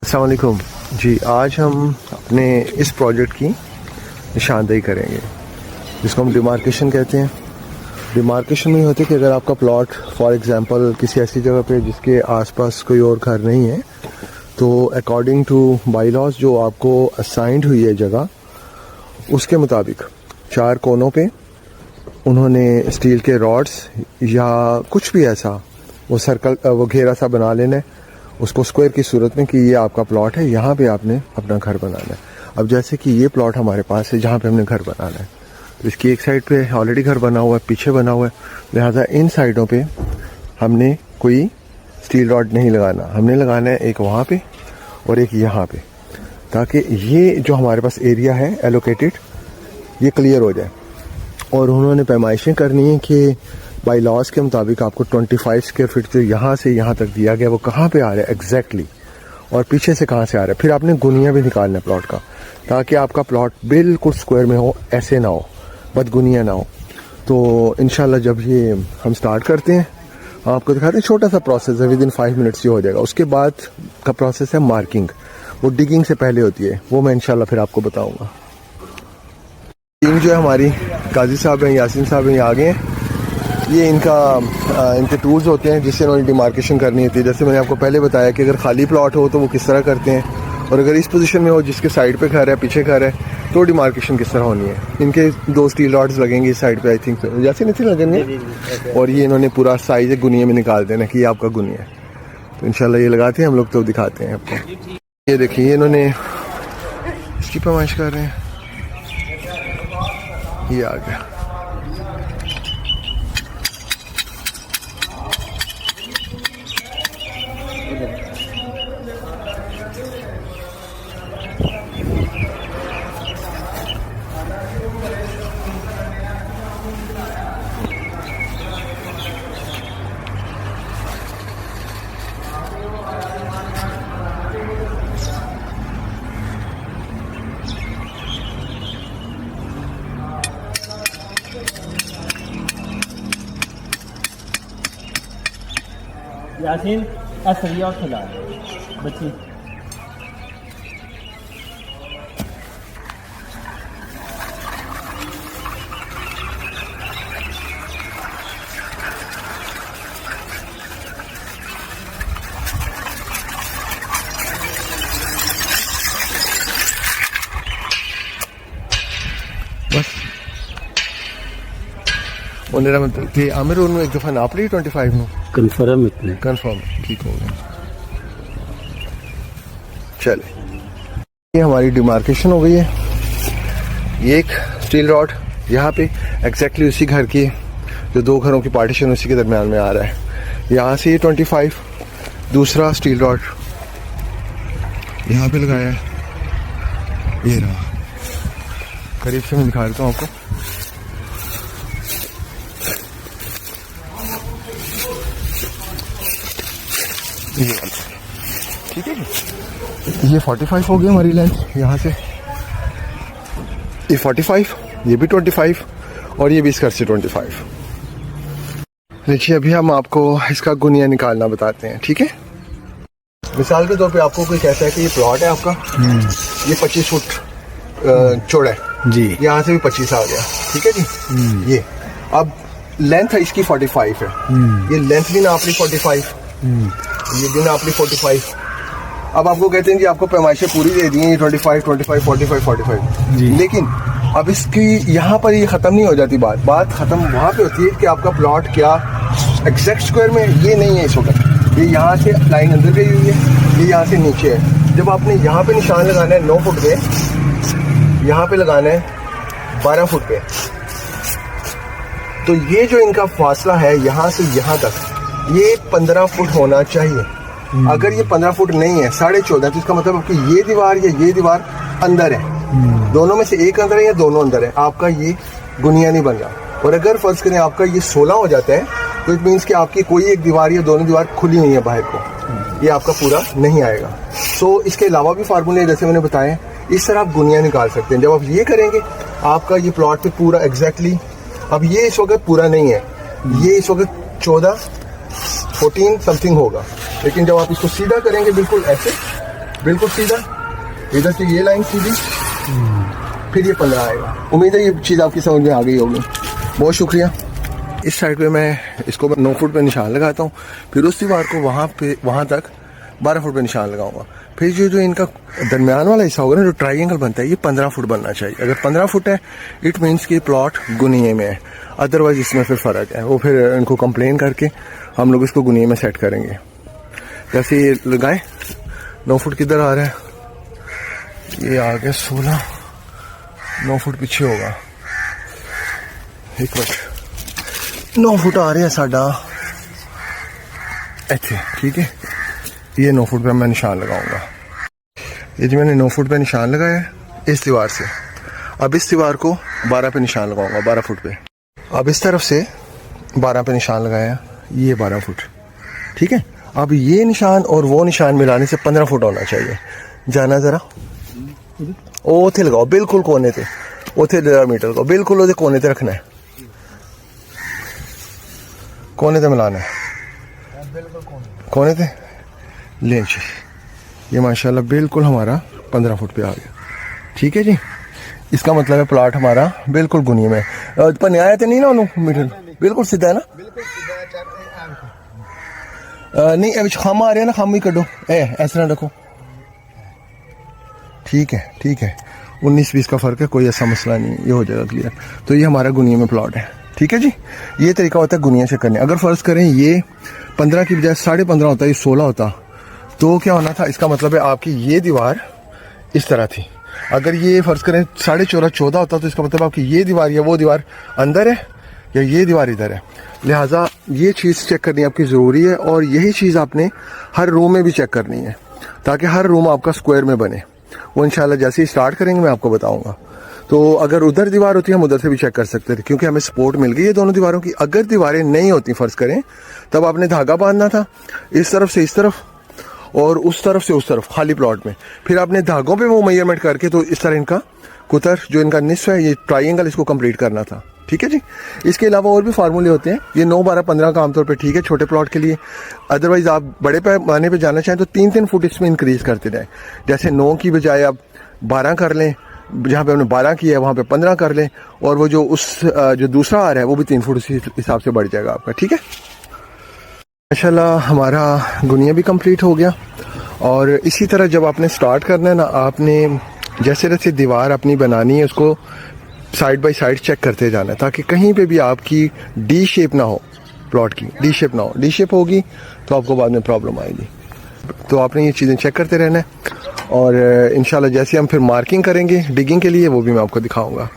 अस्सलाम वालेकुम जी। आज हम अपने इस प्रोजेक्ट की निशानदेही करेंगे जिसको हम डिमार्केशन कहते हैं। डिमार्केशन में होता है कि अगर आपका प्लॉट फॉर एग्जांपल किसी ऐसी जगह पे जिसके आसपास कोई और घर नहीं है, तो अकॉर्डिंग टू बाई लॉज जो आपको असाइंड हुई है जगह, उसके मुताबिक 4 कोनों पे उन्होंने स्टील के रॉड्स या कुछ भी ऐसा वो सर्कल वो घेरा सा बना लेना है उसको स्क्वायर की सूरत में कि ये आपका प्लॉट है, यहाँ पे आपने अपना घर बनाना है। अब जैसे कि ये प्लॉट हमारे पास है जहाँ पे हमने घर बनाना है, तो इसकी एक साइड पे ऑलरेडी घर बना हुआ है, पीछे बना हुआ है, लिहाजा इन साइडों पे हमने कोई स्टील रॉड नहीं लगाना। हमने लगाना है एक वहाँ पे और एक यहाँ पे, ताकि ये जो हमारे पास एरिया है एलोकेटेड ये क्लियर हो जाए। और उन्होंने पैमाइशें करनी है कि बाई लॉज के मुताबिक आपको 25 स्क्वायर फीट जो यहाँ से यहाँ तक दिया गया वो कहाँ पे आ रहा है एग्जैक्टली, और पीछे से कहाँ से आ रहा है। फिर आपने गुनिया भी निकालना है प्लॉट का, ताकि आपका प्लॉट बिल्कुल स्क्वायर में हो, ऐसे ना हो, बदगुनिया ना हो। तो इंशाल्लाह जब ये हम स्टार्ट करते हैं आपको दिखाते हैं। छोटा सा प्रोसेस है, विदिन 5 मिनट्स ये हो जाएगा। उसके बाद का प्रोसेस है मार्किंग, वो डिगिंग से पहले होती है, वो मैं इंशाल्लाह फिर आपको बताऊँगा। टीम जो है हमारी, काजी साहब हैं, यासीन साहब हैं, ये आगे हैं। ये इनके टूल्स होते हैं जिससे उन्होंने डिमार्केशन करनी होती है। जैसे मैंने आपको पहले बताया कि अगर खाली प्लॉट हो तो वो किस तरह करते हैं, और अगर इस पोजीशन में हो जिसके साइड पे घर है, पीछे घर है, तो डिमार्केशन किस तरह होनी है। इनके 2 स्टील रॉड्स लगेंगे इस साइड पे, आई थिंक जैसे नहीं लगेंगे, और ये इन्होंने पूरा साइज गुनिया में निकाल देना कि ये आपका गुनिया है। तो इंशाल्लाह ये लगाते हैं हम लोग, तो दिखाते हैं आपको। ये देखिए इन्होंने इसकी पैमाइश कर रहे हैं, ये आ गया। यासीन असरिया और खिला बच्ची बस उन्हें मतलब कि आमिर उन्होंने एक दफ़ा नाप ली 25 में कन्फर्म इतने कंफर्म ठीक हो गया। चले, ये हमारी डिमार्केशन हो गई है। ये एक स्टील रॉड यहाँ पे एग्जैक्टली उसी घर की, जो 2 घरों की पार्टीशन उसी के दरमियान में आ रहा है। यहाँ से ये 25, दूसरा स्टील रॉड यहाँ पे लगाया है। ये रहा, करीब से मैं दिखा देता हूँ आपको। ये ठीक है जी। ये 45 हो गई हमारी लेंथ यहाँ से, ये 45, ये भी 25 और ये भी इसका से 25। देखिए अभी हम आपको इसका गुनिया निकालना बताते हैं, ठीक है। मिसाल के तौर पे आपको कोई कहता है कि ये प्लॉट है आपका, ये 25 फुट चौड़ा है जी, यहाँ से भी 25 आ गया, ठीक है जी। ये अब लेंथ है इसकी 45 है, ये लेंथ भी ना आपकी 45, ये भी ना आपकी 45। अब आपको कहते हैं कि आपको पैमाइशें पूरी दे दी हैं, 25, 25, 45, 45, लेकिन अब इसकी यहाँ पर ये ख़त्म नहीं हो जाती। बात ख़त्म वहाँ पे होती है कि आपका प्लॉट क्या एग्जैक्ट स्क्वायर में ये नहीं है इस वक्त। ये यहाँ से लाइन अंदर गई हुई है, ये यहाँ से नीचे है। जब आपने यहाँ पे निशान लगाना है 9 फुट पे, यहाँ पे लगाना है 12 फुट पे, तो ये जो इनका फासला है यहाँ से यहाँ तक, ये 15 फुट होना चाहिए। अगर ये 15 फुट नहीं है, 14.5, तो इसका मतलब कि ये दीवार या ये दीवार अंदर है, दोनों में से एक अंदर है या दोनों अंदर है, आपका ये गुनिया नहीं बन रहा। और अगर फर्ज करें आपका ये 16 हो जाता है, तो इट मीन्स कि आपकी कोई एक दीवार या दोनों दीवार खुली हुई है बाहर को, ये आपका पूरा नहीं आएगा। सो इसके अलावा भी फार्मूले जैसे मैंने बताए, इस तरह आप गुनिया निकाल सकते हैं। जब आप ये करेंगे आपका ये प्लॉट पे पूरा एग्जैक्टली, अब ये इस वक्त पूरा नहीं है, ये इस वक्त 14 समथिंग होगा, लेकिन जब आप इसको सीधा करेंगे बिल्कुल ऐसे, बिल्कुल सीधा, इधर से ये लाइन सीधी, फिर ये 15 आएगा। उम्मीद है ये चीज़ आपकी समझ में आ गई होगी। बहुत शुक्रिया। इस साइड पे मैं इसको 9 फुट पे निशान लगाता हूँ, फिर उस दीवार को वहाँ तक 12 फुट पे निशान लगाऊंगा। फिर जो इनका दरमियान वाला हिस्सा होगा ना, जो ट्राइंगल बनता है, ये 15 फुट बनना चाहिए। अगर 15 फुट है, इट मीन्स कि प्लॉट गुनिये में है, अदरवाइज इसमें फिर फ़र्क है। वो फिर इनको कंप्लेन करके हम लोग इसको गुनिये में सेट करेंगे। जैसे ये लगाए 9 फुट किधर आ रहा है, ये आ गया 16, 9 फुट पीछे होगा। एक मिनट, 9 फुट आ रहा है साडा ऐसे, ठीक है। ये 9 फुट पे मैं निशान लगाऊंगा। ये जो मैंने 9 फुट पे निशान लगाया है इस दीवार से, अब इस दीवार को 12 पे निशान लगाऊंगा, 12 फुट पे। अब इस तरफ से 12 पे निशान लगाया, ये 12 फुट, ठीक है। अब ये निशान और वो निशान मिलाने से 15 फुट होना चाहिए। जाना जरा, ओ थे लगाओ, बिल्कुल कोने थे, उथे मीटर को बिल्कुल ओदे कोने ते रखना है, कोने ते मिलाना है, कोने ते लें जी। ये माशाल्लाह बिल्कुल हमारा 15 फुट पे आ गया, ठीक है जी। इसका मतलब है प्लाट हमारा बिल्कुल गुनिये में। पर न्याय तो नहीं ना उन्होंने मीटर, बिल्कुल सीधा है ना, नहीं अभी खम आ रहे हैं ना, खम ही कटो, ऐसा ना रखो, ठीक है ठीक है। 19-20 का फ़र्क है, कोई ऐसा मसला नहीं, ये हो जाएगा क्लियर। तो ये हमारा गुनिये में प्लॉट है, ठीक है जी। ये तरीका होता है गुनिया से करने। अगर फ़र्ज़ करें ये 15 की बजाय 15.5 होता, ये 16 होता, तो क्या होना था, इसका मतलब है आपकी ये दीवार इस तरह थी। अगर ये फ़र्ज़ करें 14.5 होता, तो इसका मतलब आपकी ये दीवार या वो दीवार अंदर है या ये दीवार इधर है। लिहाजा ये चीज़ चेक करनी आपकी ज़रूरी है, और यही चीज़ आपने हर रूम में भी चेक करनी है, ताकि हर रूम आपका स्क्वायर में बने। वो इंशाल्लाह जैसे ही स्टार्ट करेंगे मैं आपको बताऊंगा। तो अगर उधर दीवार होती है, हम उधर से भी चेक कर सकते थे, क्योंकि हमें सपोर्ट मिल गई है दोनों दीवारों की। अगर दीवारें नहीं होती फ़र्ज़ करें, तब आपने धागा बांधना था इस तरफ से इस तरफ और उस तरफ से उस तरफ खाली प्लॉट में, फिर आपने धागों पे वो मेजरमेंट करके तो इस तरह इनका कुतर जो इनका निस्फ है, ये ट्राइंगल, इसको कंप्लीट करना था, ठीक है जी। इसके अलावा और भी फार्मूले होते हैं। ये 9, 12, 15 का आमतौर पे ठीक है छोटे प्लॉट के लिए। अदरवाइज आप बड़े पैमाने पे जाना चाहें तो 3-3 फुट इसमें इंक्रीज करते जाएं। जैसे 9 की बजाय आप 12 कर लें, जहाँ पे हमने 12 किया है वहाँ पे 15 कर लें, और वो जो जो दूसरा आ रहा है वो भी 3 फुट इसी हिसाब से बढ़ जाएगा आपका, ठीक है। माशाल्लाह हमारा गुनिया भी कंप्लीट हो गया। और इसी तरह जब आपने स्टार्ट करना है ना, आपने जैसे जैसे दीवार अपनी बनानी है, उसको साइड बाय साइड चेक करते जाना है, ताकि कहीं पे भी आपकी डी शेप ना हो, प्लॉट की डी शेप ना हो। डी शेप होगी तो आपको बाद में प्रॉब्लम आएगी। तो आपने ये चीज़ें चेक करते रहना है, और इंशाल्लाह जैसे हम फिर मार्किंग करेंगे डिगिंग के लिए, वो भी मैं आपको दिखाऊंगा।